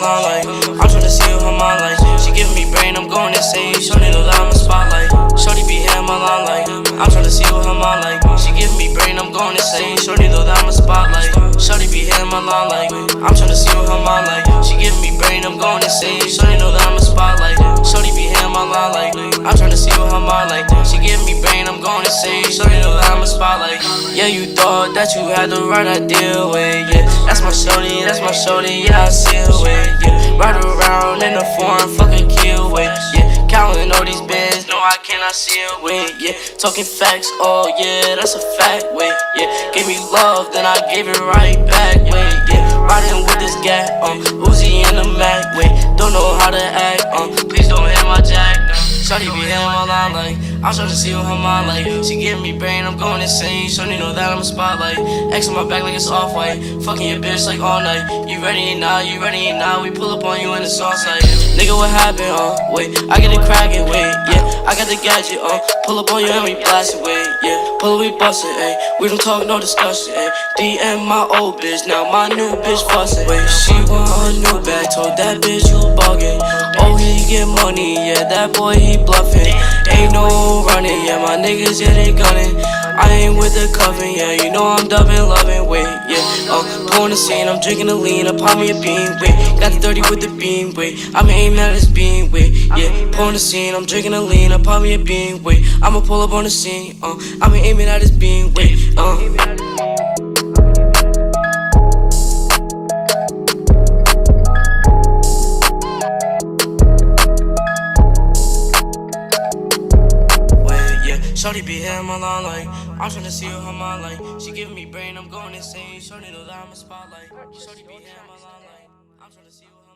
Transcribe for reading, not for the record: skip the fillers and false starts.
line like I'm tryna see what her mind like. She giving me brain, I'm going insane. Shorty know that I'm a spotlight. Shorty be hitting my line like I'm tryna see what her mind like. She giving me brain, I'm going insane. Shorty know that I'm a spotlight. Shorty be hitting my line like I'm tryna see what her mind like. She giving me brain, I'm going insane. Shorty know that I'm a spotlight. Shorty be hitting my line like I'm tryna see what her mind like. She giving me brain, I'm going insane. Shorty know that I'm a spotlight. Yeah, you thought that you had the right idea with, yeah. That's my shorty, yeah, I see it with, yeah. Ride around in the foreign, fucking kill with, yeah. Counting all these bands, no, I cannot see it with, yeah. Talking facts, oh yeah, that's a fact with, yeah. Gave me love, then I gave it right back with, yeah. Riding with this gat, Uzi and the Mac, wait. Don't know how to act, please don't hit my jack, no. Shorty be hitting my line like I'm trying to see what her mind like. She giving me brain, I'm going insane. Shorty know that I'm a spotlight. X on my back like it's off-white. Fucking your bitch like all night. You ready now, you ready now. We pull up on you in the sauce like nigga, what happened, wait, I get it crackin', wait, yeah. I got the gadget, pull up on you and we blast it, wait, yeah. Pull up, we bust it, ayy. We don't talk, no discussion, ayy. DM my old bitch, now my new bitch fussin'. Wait, she want a new bag, told that bitch you buggin'. Oh, he get money, yeah, that boy he bluffing. Ain't no running, yeah, my niggas, yeah, they gunning. I ain't with the coven, yeah, you know I'm dubbing, loving, wait, yeah. Pulling the scene, I'm drinking the lean, I pop me a bean, wait. Got the 30 with the beam, wait. I'm aiming at his beam, wait, yeah. Pulling the scene, I'm drinking the lean, I pop me a bean, wait. I'ma pull up on the scene, I'm aiming at his beam, wait, Shorty be hitting my line like I'm tryna see what her mind like. She giving me brain, I'm going insane. Shorty know that I'm a spotlight. Shorty be hitting my line like I'm tryna see what her